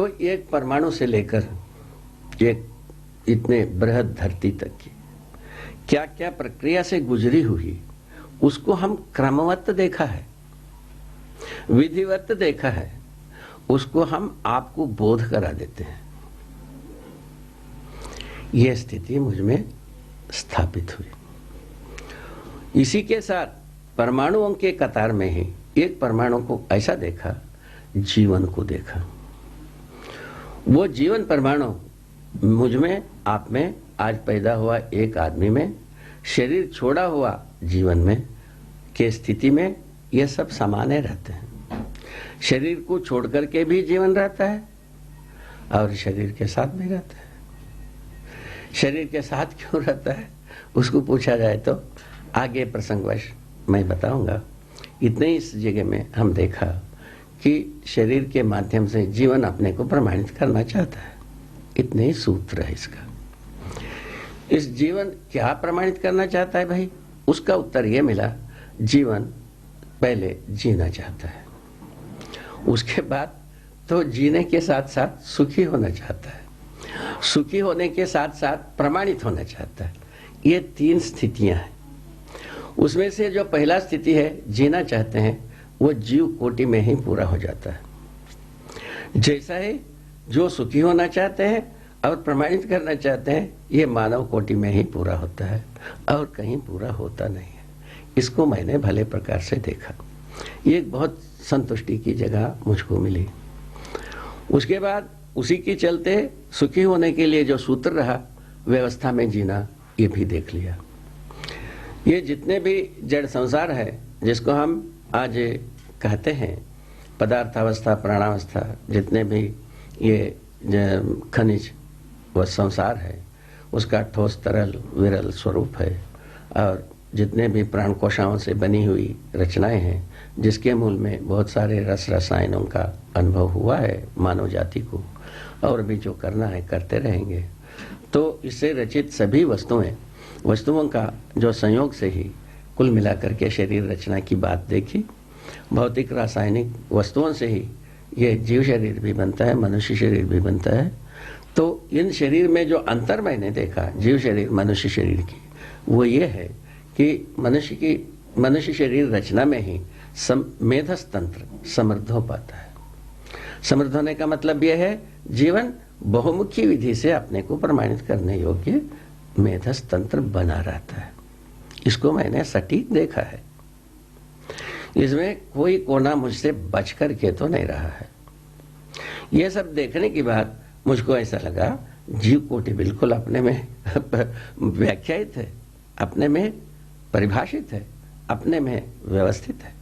तो एक परमाणु से लेकर एक इतने बृहद धरती तक की क्या क्या प्रक्रिया से गुजरी हुई, उसको हम क्रमवत देखा है, विधिवत देखा है, उसको हम आपको बोध करा देते हैं। यह स्थिति मुझ में स्थापित हुई। इसी के साथ परमाणुओं के कतार में ही एक परमाणु को ऐसा देखा, जीवन को देखा। वो जीवन परमाणु मुझ में, आप में, आज पैदा हुआ एक आदमी में, शरीर छोड़ा हुआ जीवन में के स्थिति में ये सब समाने रहते हैं। शरीर को छोड़ करके भी जीवन रहता है और शरीर के साथ भी रहता है। शरीर के साथ क्यों रहता है उसको पूछा जाए तो आगे प्रसंगवश मैं बताऊंगा। इतने इस जगह में हम देखा कि शरीर के माध्यम से जीवन अपने को प्रमाणित करना चाहता है। इतने ही सूत्र है इसका। इस जीवन क्या प्रमाणित करना चाहता है भाई? उसका उत्तर यह मिला, जीवन पहले जीना चाहता है, उसके बाद तो जीने के साथ साथ सुखी होना चाहता है, सुखी होने के साथ साथ प्रमाणित होना चाहता है। ये तीन स्थितियां हैं। उसमें से जो पहला स्थिति है, जीना चाहते हैं, वो जीव कोटि में ही पूरा हो जाता है। जैसा है जो सुखी होना चाहते हैं और प्रमाणित करना चाहते हैं, ये मानव कोटि में ही पूरा होता है और कहीं पूरा होता नहीं है। इसको मैंने भले प्रकार से देखा। ये एक बहुत संतुष्टि की जगह मुझको मिली। उसके बाद उसी के चलते सुखी होने के लिए जो सूत्र रहा, व्यवस्था में जीना, ये भी देख लिया। ये जितने भी जड़ संसार है, जिसको हम आज कहते हैं पदार्थावस्था, प्राणावस्था, जितने भी ये खनिज व संसार है, उसका ठोस, तरल, विरल स्वरूप है। और जितने भी प्राण कोशाओं से बनी हुई रचनाएं हैं, जिसके मूल में बहुत सारे रस रसायनों का अनुभव हुआ है मानव जाति को, और भी जो करना है करते रहेंगे। तो इससे रचित सभी वस्तुओं का जो संयोग से ही कुल मिलाकर के शरीर रचना की बात देखी। भौतिक रासायनिक वस्तुओं से ही ये जीव शरीर भी बनता है, मनुष्य शरीर भी बनता है। तो इन शरीर में जो अंतर मैंने देखा, जीव शरीर मनुष्य शरीर की, वो ये है कि मनुष्य शरीर रचना में ही मेधस तंत्र समृद्ध हो पाता है। समृद्ध होने का मतलब यह है, जीवन बहुमुखी विधि से अपने को प्रमाणित करने योग्य मेधस तंत्र बना रहता है। इसको मैंने सटीक देखा है। इसमें कोई कोना मुझसे बच करके तो नहीं रहा है। यह सब देखने के बाद मुझको ऐसा लगा, जीव कोटि बिल्कुल अपने में व्याख्यायित है, अपने में परिभाषित है, अपने में व्यवस्थित है।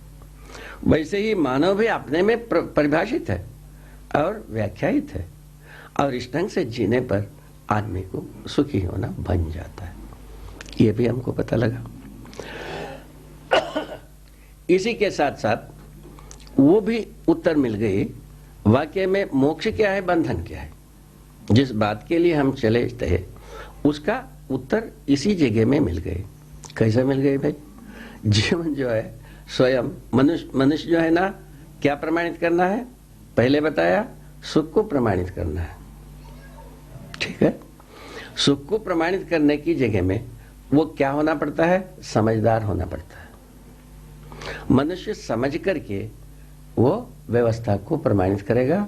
वैसे ही मानव भी अपने में परिभाषित है और व्याख्यायित है, और इस ढंग से जीने पर आदमी को सुखी होना बन जाता है। ये भी हमको पता लगा। इसी के साथ साथ वो भी उत्तर मिल गई, वाकई में मोक्ष क्या है, बंधन क्या है। जिस बात के लिए हम चले थे, उसका उत्तर इसी जगह में मिल गए। कैसे मिल गए भाई? जीवन जो है स्वयं मनुष्य जो है ना, क्या प्रमाणित करना है? पहले बताया, सुख को प्रमाणित करना है। ठीक है, सुख को प्रमाणित करने की जगह में वो क्या होना पड़ता है? समझदार होना पड़ता है। मनुष्य समझ करके वो व्यवस्था को प्रमाणित करेगा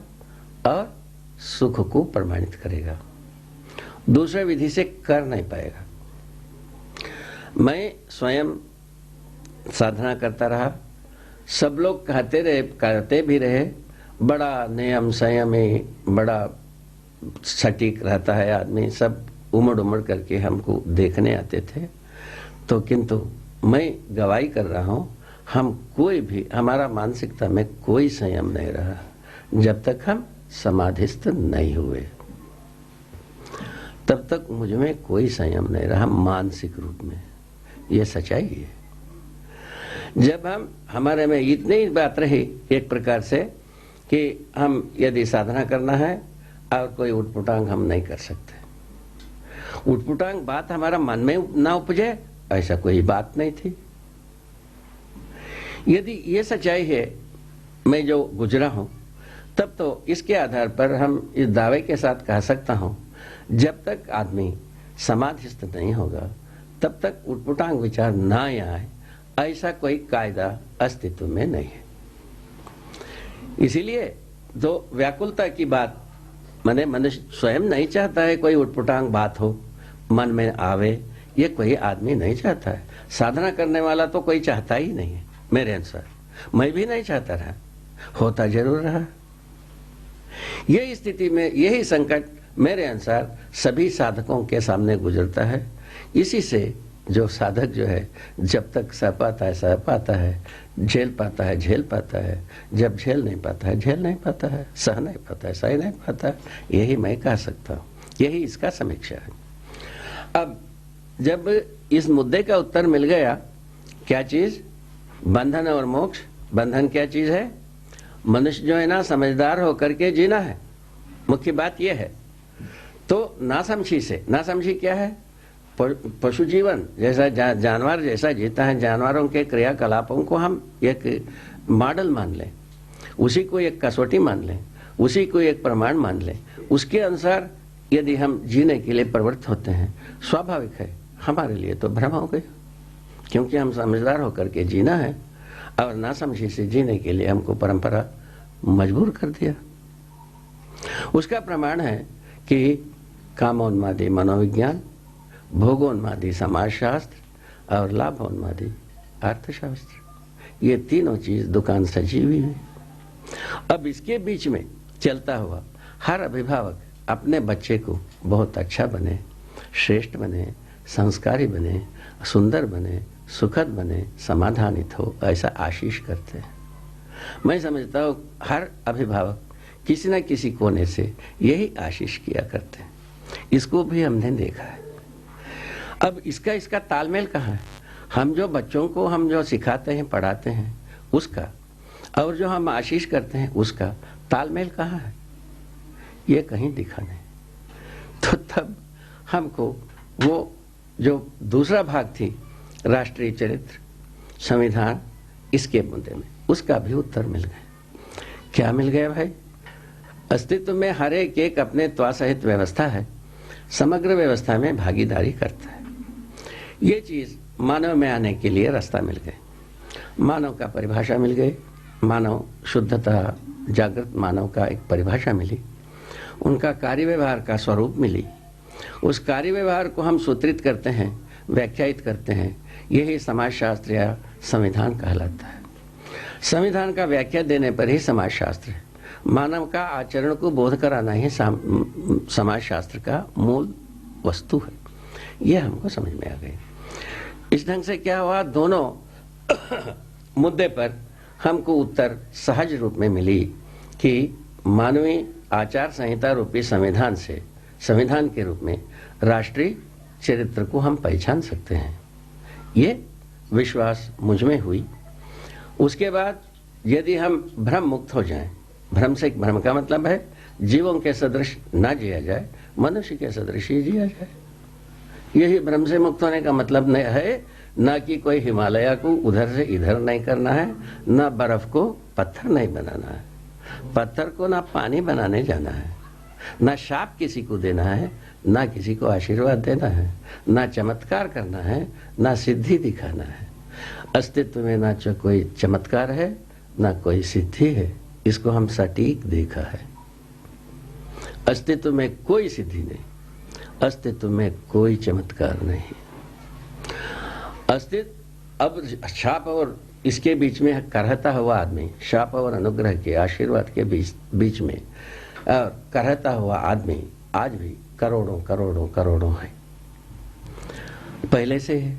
और सुख को प्रमाणित करेगा। दूसरे विधि से कर नहीं पाएगा। मैं स्वयं साधना करता रहा, सब लोग करते भी रहे, बड़ा नियम संयमी, बड़ा सटीक रहता है आदमी, सब उमड़ करके हमको देखने आते थे। तो किंतु मैं गवाही कर रहा हूं, हम कोई भी, हमारा मानसिकता में कोई संयम नहीं रहा जब तक हम समाधिस्थ नहीं हुए। तब तक मुझ में कोई संयम नहीं रहा मानसिक रूप में। ये सच्चाई है। जब हमारे में इतनी ही बात रही एक प्रकार से कि हम यदि साधना करना है और कोई उठपुटांग हम नहीं कर सकते, उठपुटांग बात हमारा मन में ना उपजे, ऐसा कोई बात नहीं थी। यदि ये सच्चाई है, मैं जो गुजरा हूं, तब तो इसके आधार पर हम इस दावे के साथ कह सकता हूं, जब तक आदमी समाधिस्थ नहीं होगा तब तक उटपुटांग विचार ना आए, ऐसा कोई कायदा अस्तित्व में नहीं है। इसीलिए तो व्याकुलता की बात, माने मनुष्य स्वयं नहीं चाहता है कोई उटपुटांग बात हो, मन में आवे, ये कोई आदमी नहीं चाहता है। साधना करने वाला तो कोई चाहता ही नहीं है मेरे अनुसार, मैं भी नहीं चाहता रहा, होता जरूर रहा। यही स्थिति में यही संकट मेरे अनुसार सभी साधकों के सामने गुजरता है। इसी से जो साधक जो है, जब तक सह पाता है सह पाता है, झेल पाता है झेल पाता है, जब झेल नहीं पाता है झेल नहीं पाता है, सह नहीं पाता है सह नहीं पाता है, यही मैं कह सकता हूँ, यही इसका समीक्षा है। अब जब इस मुद्दे का उत्तर मिल गया, क्या चीज बंधन और मोक्ष, बंधन क्या चीज है, मनुष्य जो है ना समझदार होकर के जीना है, मुख्य बात यह है। तो नासमझी से, नासमझी क्या है, पशु जीवन जैसा जानवर जैसा जीता है, जानवरों के क्रियाकलापों को हम एक मॉडल मान लें, उसी को एक कसौटी मान लें, उसी को एक प्रमाण मान लें, उसके अनुसार यदि हम जीने के लिए प्रवृत्त होते हैं, स्वाभाविक है हमारे लिए तो भ्रम हो गया, क्योंकि हम समझदार होकर के जीना है और नासमझी से जीने के लिए हमको परंपरा मजबूर कर दिया। उसका प्रमाण है कि कामोन्मादी मनोविज्ञान, भोगोन्मादी समाजशास्त्र और लाभोन्मादी अर्थशास्त्र, ये तीनों चीज दुकान सजी हुई है। अब इसके बीच में चलता हुआ हर अभिभावक अपने बच्चे को बहुत अच्छा बने, श्रेष्ठ बने, संस्कारी बने, सुंदर बने, सुखद बने, समाधानित हो, ऐसा आशीष करते हैं। मैं समझता हूँ हर अभिभावक किसी न किसी कोने से यही आशीष किया करते हैं। इसको भी हमने देखा है। अब इसका तालमेल कहाँ है? हम जो बच्चों को हम जो सिखाते हैं पढ़ाते हैं उसका, और जो हम आशीष करते हैं उसका तालमेल कहाँ है? ये कहीं दिखा नहीं। तो तब हमको वो जो दूसरा भाग थी राष्ट्रीय चरित्र, संविधान, इसके मुद्दे में उसका भी उत्तर मिल गया। क्या मिल गया भाई? अस्तित्व में हर एक अपने त्वासहित व्यवस्था है, समग्र व्यवस्था में भागीदारी करता है। ये चीज मानव में आने के लिए रास्ता मिल गए, मानव का परिभाषा मिल गई, मानव शुद्धता जागृत मानव का एक परिभाषा मिली, उनका कार्य व्यवहार का स्वरूप मिली। उस कार्य व्यवहार को हम सूत्रित करते हैं, व्याख्यायित करते हैं, यही समाजशास्त्र या संविधान कहलाता है। संविधान का व्याख्या देने पर ही समाजशास्त्र है। मानव का आचरण को बोध कराना ही समाजशास्त्र का मूल वस्तु है। यह हमको समझ में आ गई। इस ढंग से क्या हुआ, दोनों मुद्दे पर हमको उत्तर सहज रूप में मिली कि मानवीय आचार संहिता रूपी संविधान से, संविधान के रूप में राष्ट्रीय चरित्र को हम पहचान सकते हैं। ये विश्वास मुझ में हुई। उसके बाद यदि हम भ्रम मुक्त हो जाएं, भ्रम से, भ्रम का मतलब है जीवों के सदृश ना जिया जाए, मनुष्य के सदृश ही जिया जाए। यही भ्रम से मुक्त होने का मतलब नहीं है, ना कि कोई हिमालय को उधर से इधर नहीं करना है, ना बर्फ को पत्थर नहीं बनाना है, पत्थर को ना पानी बनाने जाना है, ना शाप किसी को देना है, ना किसी को आशीर्वाद देना है, ना चमत्कार करना है, ना सिद्धि दिखाना है। अस्तित्व में ना कोई चमत्कार है, ना कोई सिद्धि है, इसको हम सटीक देखा है। अस्तित्व में कोई सिद्धि नहीं, अस्तित्व में कोई चमत्कार नहीं। अस्तित्व अब शाप और इसके बीच में करहता हुआ आदमी, शाप और अनुग्रह के आशीर्वाद के बीच में करहता हुआ आदमी आज भी करोड़ों करोड़ों करोड़ों है, पहले से है।